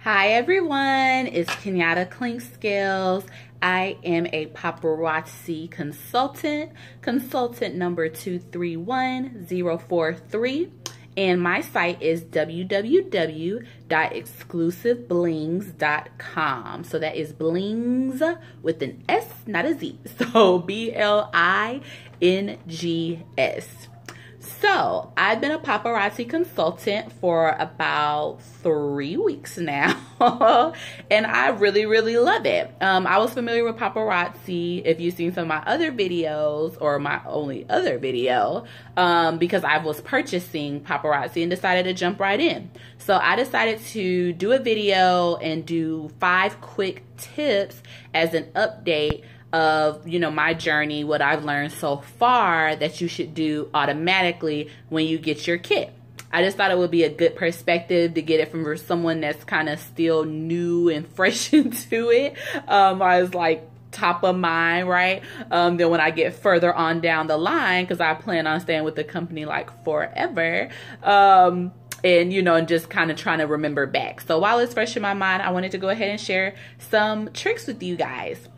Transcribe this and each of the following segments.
Hi everyone, it's Kenyatta Clinkscales. I am a paparazzi consultant number 231043, and my site is www.exclusiveblings.com. So that is blings with an S, not a Z. So BLINGS. So I've been a paparazzi consultant for about 3 weeks now, and I really love it. I was familiar with paparazzi if you've seen some of my other videos, or my only other video, because I was purchasing paparazzi and decided to jump right in. So I decided to do a video and do 5 quick tips as an update of, my journey, what I've learned so far that you should do automatically when you get your kit. I just thought it would be a good perspective to get it from someone that's kind of still new and fresh into it. I was like top of mind, right? Then when I get further on down the line, because I plan on staying with the company like forever, and just kind of trying to remember back. So while it's fresh in my mind, I wanted to go ahead and share some tricks with you guys.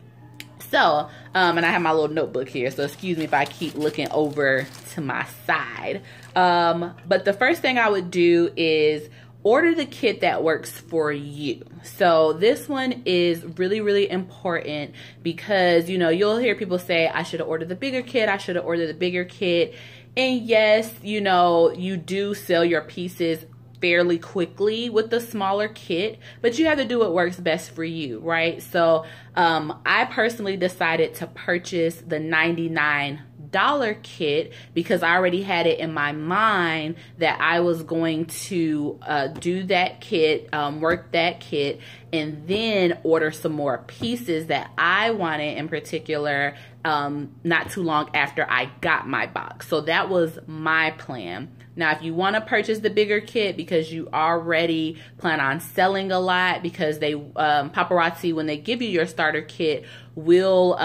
So, and I have my little notebook here, so excuse me if I keep looking over to my side. But the first thing I would do is order the kit that works for you. So this one is really important because, you'll hear people say, I should have ordered the bigger kit, I should have ordered the bigger kit. And yes, you do sell your pieces fairly quickly with the smaller kit, but you have to do what works best for you, right? So I personally decided to purchase the $99 kit because I already had it in my mind that I was going to do that kit, work that kit, and then order some more pieces that I wanted in particular not too long after I got my box. So that was my plan. Now, if you want to purchase the bigger kit because you already plan on selling a lot, because they paparazzi, when they give you your starter kit, will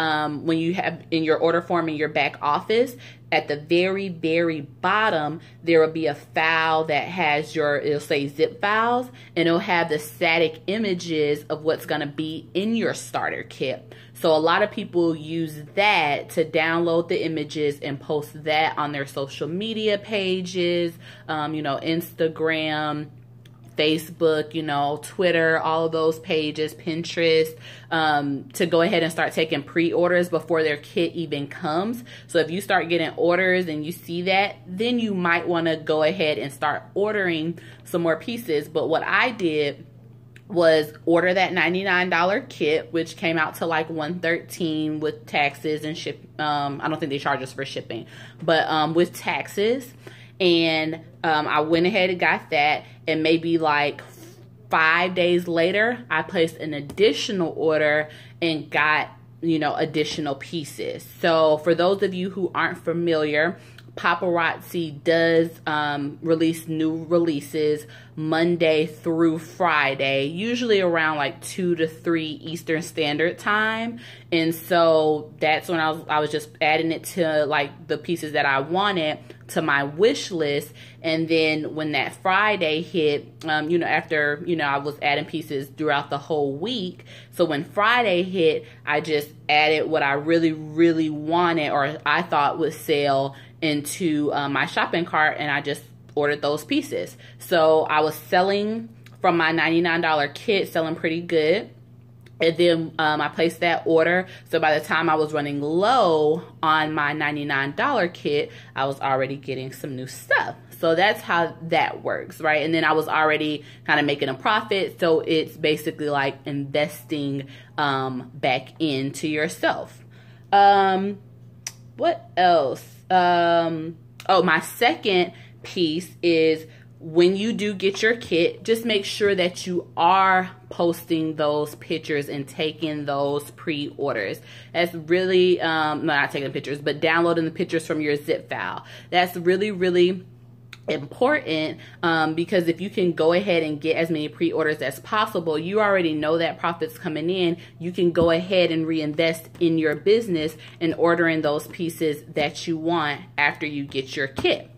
when you have in your order form in your back office, at the very bottom there will be a file that has it'll say zip files, and it'll have the static images of what's going to be in your starter kit. So a lot of people use that to download the images and post that on their social media pages, Instagram, Facebook, Twitter, all of those pages, Pinterest, to go ahead and start taking pre-orders before their kit even comes. So if you start getting orders and you see that, then you might want to go ahead and start ordering some more pieces. But what I did was order that $99 kit, which came out to like $113 with taxes and ship. I don't think they charge us for shipping, but with taxes. And I went ahead and got that, and maybe like 5 days later, I placed an additional order and got, additional pieces. So for those of you who aren't familiar, paparazzi does release new releases Monday through Friday, usually around like 2 to 3 Eastern Standard Time. And so that's when I was just adding it to like the pieces that I wanted to my wish list. And then when that Friday hit, after, I was adding pieces throughout the whole week. So when Friday hit, I just added what I really wanted, or I thought would sell, into my shopping cart, and I just ordered those pieces. So I was selling from my $99 kit, selling pretty good. And then I placed that order. So by the time I was running low on my $99 kit, I was already getting some new stuff. So that's how that works, right? And then I was already kind of making a profit. So it's basically like investing back into yourself. What else? My second piece is, when you do get your kit, just make sure that you are posting those pictures and taking those pre-orders. That's really, not taking pictures, but downloading the pictures from your zip file. That's really important, because if you can go ahead and get as many pre-orders as possible, you already know that profits coming in. You can go ahead and reinvest in your business and ordering those pieces that you want after you get your kit.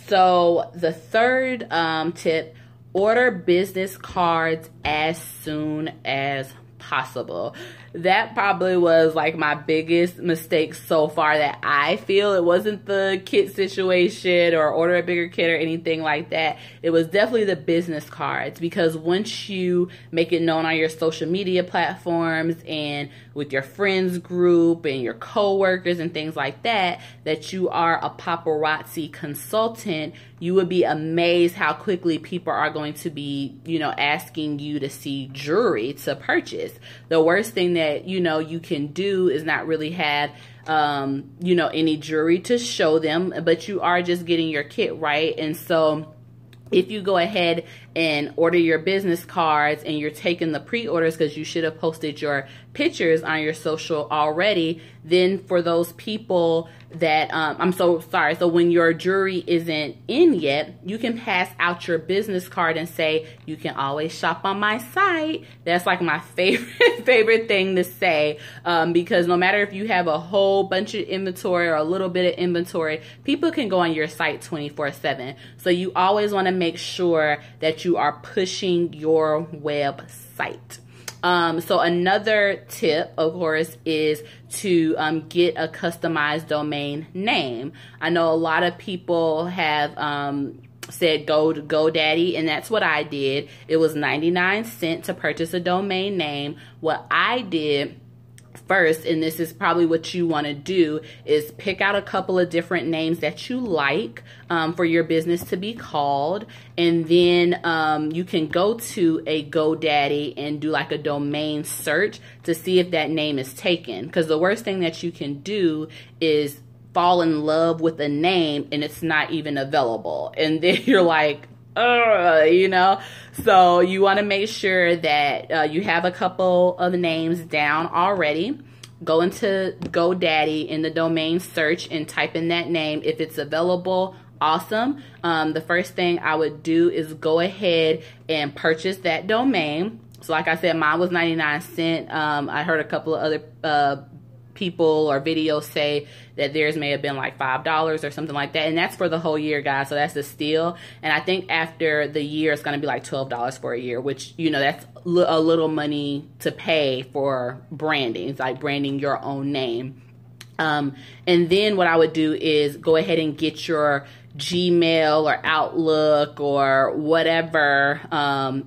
So the third tip, order business cards as soon as possible. That probably was like my biggest mistake so far that I feel. It wasn't the kit situation or order a bigger kit or anything like that. It was definitely the business cards, because once you make it known on your social media platforms and with your friends group and your coworkers and things like that, that you are a paparazzi consultant, you would be amazed how quickly people are going to be, you know, asking you to see jewelry to purchase. The worst thing that, you know, you can do is not really have, you know, any jewelry to show them, but you are just getting your kit, right? And so if you go ahead and order your business cards and you're taking the pre-orders because you should have posted your pictures on your social already, then for those people that, I'm so sorry, so when your jewelry isn't in yet, you can pass out your business card and say, you can always shop on my site. That's like my favorite thing to say, because no matter if you have a whole bunch of inventory or a little bit of inventory, people can go on your site 24/7. So you always want to make sure that you are pushing your website. So another tip, of course, is to get a customized domain name. I know a lot of people have said go to GoDaddy, and that's what I did. It was 99 cents to purchase a domain name. What I did first, and this is probably what you want to do, is pick out a couple of different names that you like for your business to be called, and then you can go to a GoDaddy and do like a domain search to see if that name is taken, because the worst thing that you can do is fall in love with a name and it's not even available, and then you're like, you know. So you want to make sure that you have a couple of names down already. Go into GoDaddy in the domain search and type in that name. If it's available, awesome. The first thing I would do is go ahead and purchase that domain. So like I said, mine was 99 cents. I heard a couple of other people or videos say that theirs may have been like $5 or something like that, and that's for the whole year, guys. So that's a steal. And I think after the year it's going to be like $12 for a year, which, you know, that's a little money to pay for branding. It's like branding your own name. And then what I would do is go ahead and get your Gmail or Outlook or whatever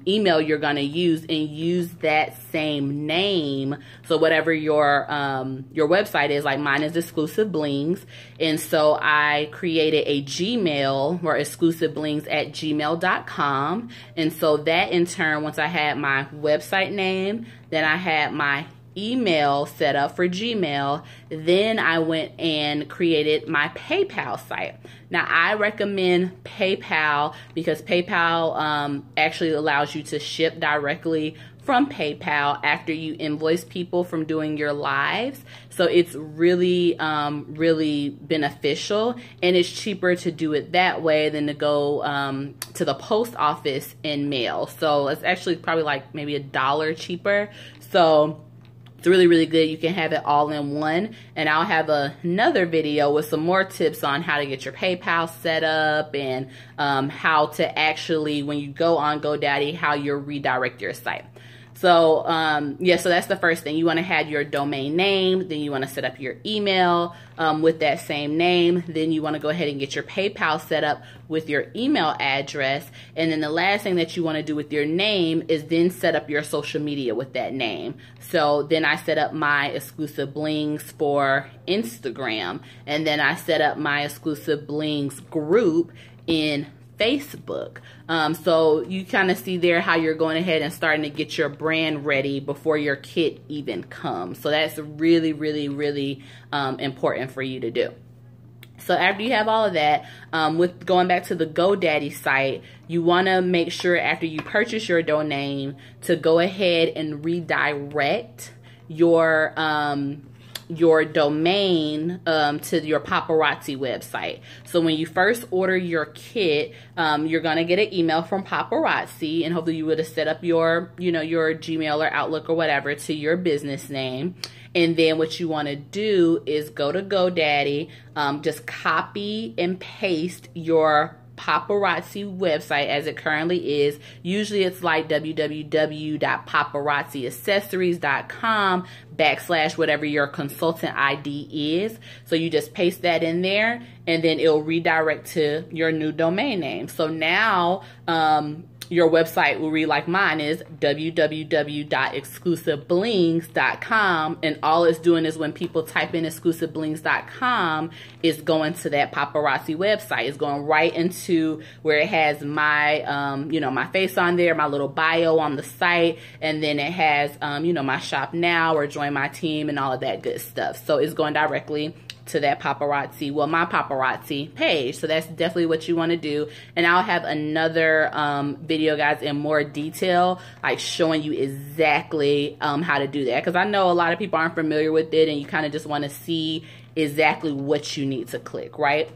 email you're going to use, and use that same name. So whatever your website is, like mine is Exclusive Blings, and so I created a Gmail or exclusiveblings@gmail.com. And so that in turn, once I had my website name, then I had my email set up for Gmail, then I went and created my PayPal site. Now I recommend PayPal because PayPal actually allows you to ship directly from PayPal after you invoice people from doing your lives. So it's really, really beneficial, and it's cheaper to do it that way than to go to the post office and mail. So it's actually probably like maybe $1 cheaper. So it's really, really good. You can have it all in one. And I'll have another video with some more tips on how to get your PayPal set up and how to actually, when you go on GoDaddy, how you redirect your site. So, yeah, so that's the first thing. You want to have your domain name. Then you want to set up your email with that same name. Then you want to go ahead and get your PayPal set up with your email address. And then the last thing that you want to do with your name is then set up your social media with that name. So then I set up my Exclusive Blings for Instagram. And then I set up my Exclusive Blings group in Facebook. So you kind of see there how you're going ahead and starting to get your brand ready before your kit even comes. So that's really, really, really important for you to do. So after you have all of that, with going back to the GoDaddy site, you want to make sure after you purchase your domain to go ahead and redirect your domain to your paparazzi website. So when you first order your kit, you're gonna get an email from Paparazzi, and hopefully you would have set up your, your Gmail or Outlook or whatever to your business name. And then what you want to do is go to GoDaddy, just copy and paste your paparazzi website as it currently is. Usually it's like www.paparazziaccessories.com / whatever your consultant ID is. So you just paste that in there and then it'll redirect to your new domain name. So now your website will read like mine is www.exclusiveblings.com, and all it's doing is when people type in exclusiveblings.com, it's going to that paparazzi website. It's going right into where it has my you know, my face on there, my little bio on the site, and then it has you know, my shop now or join my team and all of that good stuff. So it's going directly to that paparazzi, well, my paparazzi page. So that's definitely what you want to do. And I'll have another video, guys, in more detail, like showing you exactly how to do that, because I know a lot of people aren't familiar with it and you kind of just want to see exactly what you need to click, right?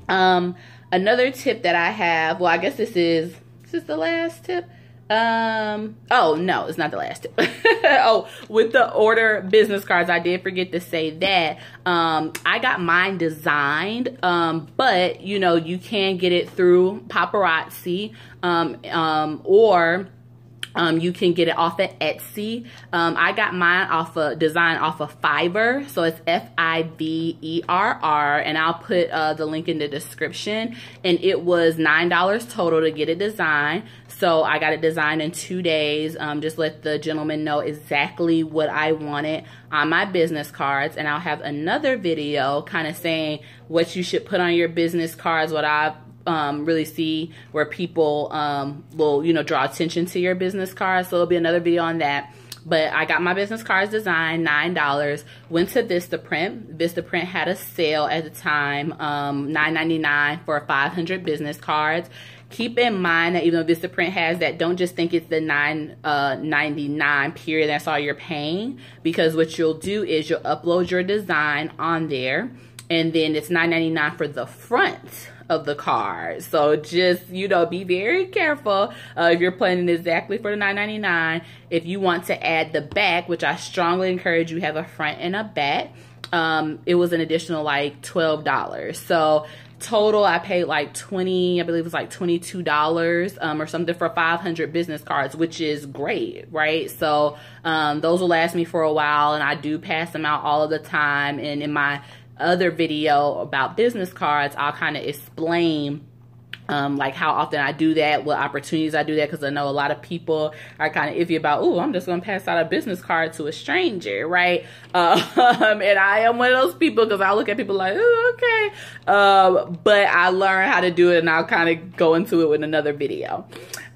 Another tip that I have, well, I guess is this the last tip? Oh no, it's not the last tip. Oh, with the order business cards, I did forget to say that I got mine designed, but you know, you can get it through Paparazzi, or you can get it off of Etsy. I got mine design off of Fiverr. So it's Fiverr, and I'll put the link in the description. And it was $9 total to get it designed. So I got it designed in 2 days. Just let the gentleman know exactly what I wanted on my business cards. And I'll have another video kind of saying what you should put on your business cards, what I've really see where people will, you know, draw attention to your business cards. So it'll be another video on that. But I got my business cards designed, $9. Went to Vistaprint. Vistaprint had a sale at the time, $9.99 for 500 business cards. Keep in mind that even though Vistaprint has that, don't just think it's the $9.99 period. That's all you're paying, because what you'll do is you'll upload your design on there, and then it's $9.99 for the front of the card. So just, you know, be very careful if you're planning exactly for the $9.99. If you want to add the back, which I strongly encourage you have a front and a back, it was an additional like $12. So total I paid like I believe it was like $22 or something for 500 business cards, which is great, right? So those will last me for a while, and I do pass them out all of the time. And in my other video about business cards, I'll kind of explain like how often I do that, what opportunities I do that, because I know a lot of people are kind of iffy about, oh, I'm just gonna pass out a business card to a stranger, right? And I am one of those people, because I look at people like, oh, okay, but I learned how to do it, and I'll kind of go into it with another video.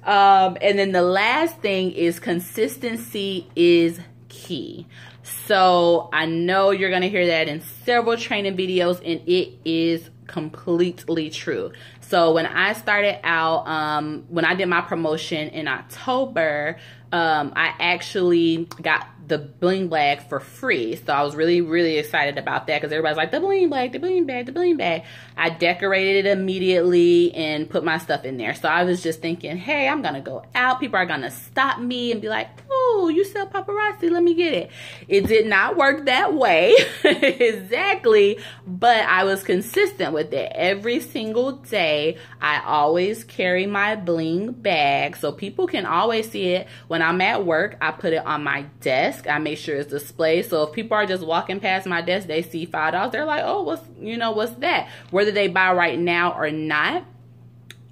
And then the last thing is consistency is key. So I know you're going to hear that in several training videos, and it is completely true. So when I started out, when I did my promotion in October, I actually got the bling bag for free. So I was really, really excited about that, because everybody's like, the bling bag, the bling bag, the bling bag. I decorated it immediately and put my stuff in there. So I was just thinking, hey, I'm going to go out. People are going to stop me and be like, oh, you sell paparazzi, let me get it. It did not work that way. Exactly. But I was consistent with it. Every single day, I always carry my bling bag, so people can always see it. When I'm at work, I put it on my desk. I make sure it's displayed. So if people are just walking past my desk, they see $5. They're like, oh, what's that? Whether they buy right now or not,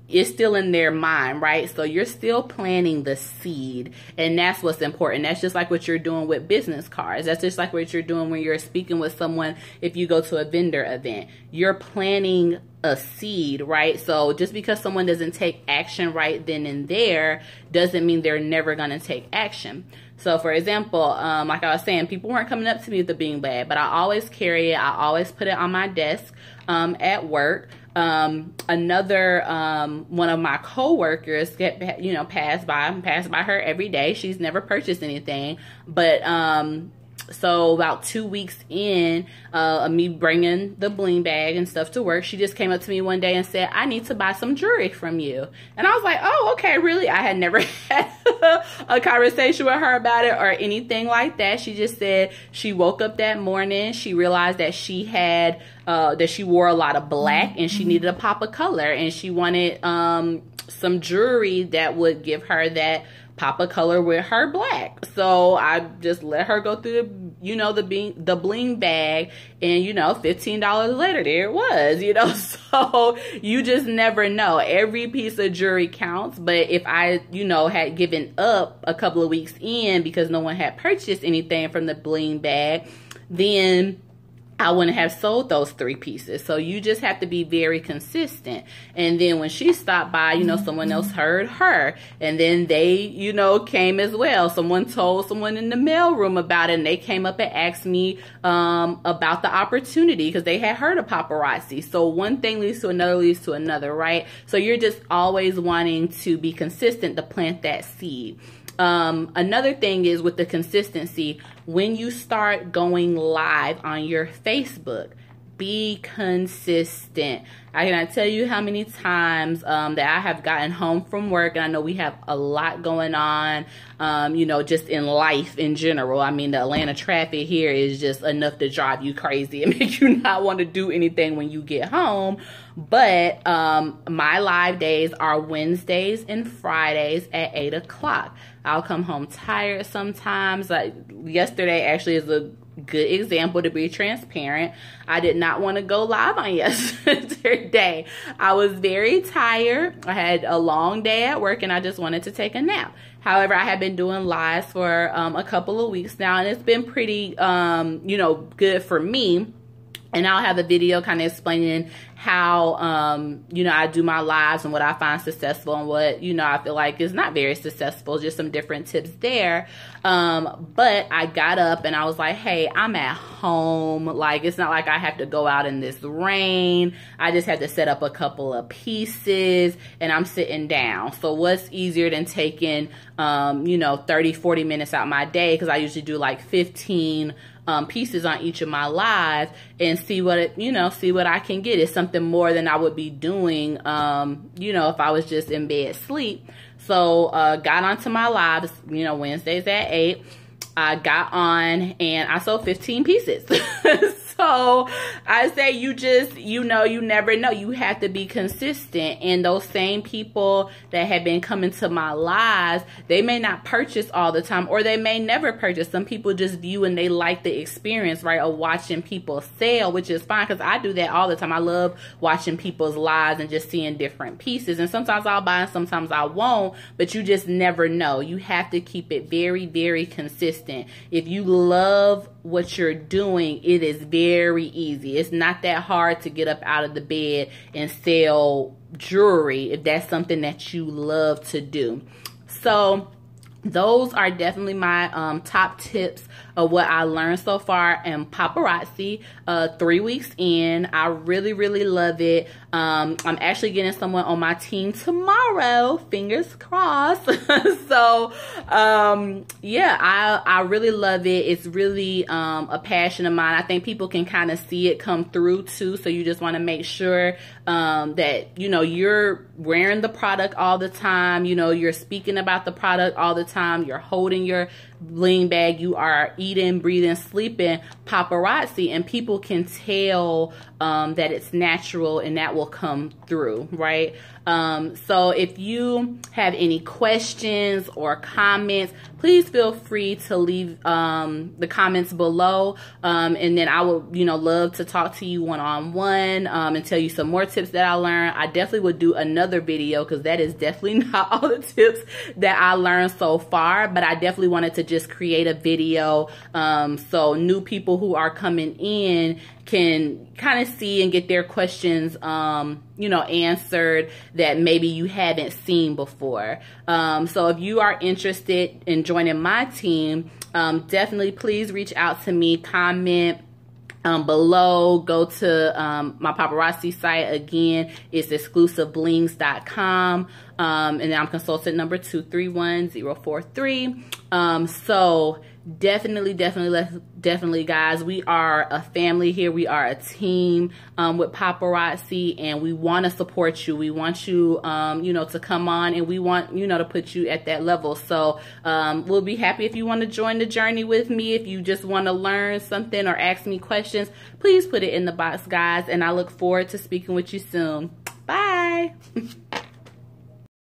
it's still in their mind, right? So you're still planting the seed, and that's what's important. That's just like what you're doing with business cards. That's just like what you're doing when you're speaking with someone. If you go to a vendor event, you're planting a seed, right? So just because someone doesn't take action right then and there doesn't mean they're never going to take action. So for example, like I was saying, people weren't coming up to me with the bean bag, but I always carry it. I always put it on my desk at work. Another one of my co-workers passed by her every day. She's never purchased anything, but So about 2 weeks in of me bringing the bling bag and stuff to work, she just came up to me one day and said, I need to buy some jewelry from you. And I was like, oh, okay, really? I had never had a conversation with her about it or anything like that. She just said she woke up that morning, she realized that she had that she wore a lot of black and she needed a pop of color, and she wanted some jewelry that would give her that pop of color with her black. So I just let her go through the, you know, the bling bag, and you know, $15 later, there it was, you know. So you just never know. Every piece of jewelry counts. But if I, you know, had given up a couple of weeks in because no one had purchased anything from the bling bag, then I wouldn't have sold those 3 pieces. So you just have to be very consistent. And then when she stopped by, you know, someone else heard her, and then they, you know, came as well. Someone told someone in the mailroom about it, and they came up and asked me about the opportunity because they had heard of Papparazzi. So one thing leads to another, right? So you're just always wanting to be consistent to plant that seed. Another thing is with the consistency, when you start going live on your Facebook, be consistent. I cannot tell you how many times that I have gotten home from work, and I know we have a lot going on, you know, just in life in general. I mean, the Atlanta traffic here is just enough to drive you crazy and make you not want to do anything when you get home. But my live days are Wednesdays and Fridays at 8 o'clock. I'll come home tired sometimes. Like yesterday actually is a good example to be transparent. I did not want to go live on yesterday. I was very tired. I had a long day at work and I just wanted to take a nap. However, I have been doing lives for a couple of weeks now, and it's been pretty, you know, good for me. And I'll have a video kind of explaining how, you know, I do my lives and what I find successful and what, you know, I feel like is not very successful, just some different tips there. But I got up and I was like, hey, I'm at home. Like, it's not like I have to go out in this rain. I just had to set up a couple of pieces and I'm sitting down. So what's easier than taking, you know, 30, 40 minutes out my day? Because I usually do like 15 pieces on each of my lives and see what it, you know, see what I can get. It's something more than I would be doing, you know, if I was just in bed sleep. So got onto my lives, you know, Wednesdays at 8. I got on and I sold 15 pieces. So I say you just, you know, you never know. You have to be consistent. And those same people that have been coming to my lives, they may not purchase all the time, or they may never purchase. Some people just view and they like the experience, right, of watching people sell, which is fine because I do that all the time. I love watching people's lives and just seeing different pieces. And sometimes I'll buy and sometimes I won't, but you just never know. You have to keep it very, very consistent. If you love what you're doing, it is very easy. It's not that hard to get up out of the bed and sell jewelry if that's something that you love to do. So those are definitely my top tips of what I learned so far in Papparazzi. 3 weeks in, I really, really love it. I'm actually getting someone on my team tomorrow, fingers crossed. So yeah, I really love it. It's really a passion of mine. I think people can kind of see it come through too. So you just want to make sure that, you know, you're wearing the product all the time, you know, you're speaking about the product all the time, you're holding your bling bag, you are eating, breathing, sleeping Papparazzi, and people can tell that it's natural, and that will come through, right? So if you have any questions or comments, please feel free to leave the comments below, and then I would, you know, love to talk to you one-on-one and tell you some more tips that I learned. I definitely would do another video because that is definitely not all the tips that I learned so far, but I definitely wanted to just create a video so new people who are coming in can kind of see and get their questions, you know, answered that maybe you haven't seen before. So if you are interested in joining my team, definitely please reach out to me, comment below, go to my Papparazzi site. Again, it's exclusiveblings.com. And then I'm consultant number 231043. So definitely guys, we are a family here. We are a team with Paparazzi, and we want to support you. We want you you know, to come on, and we want, you know, to put you at that level. So we'll be happy if you want to join the journey with me. If you just want to learn something or ask me questions, please put it in the box, guys, and I look forward to speaking with you soon. Bye.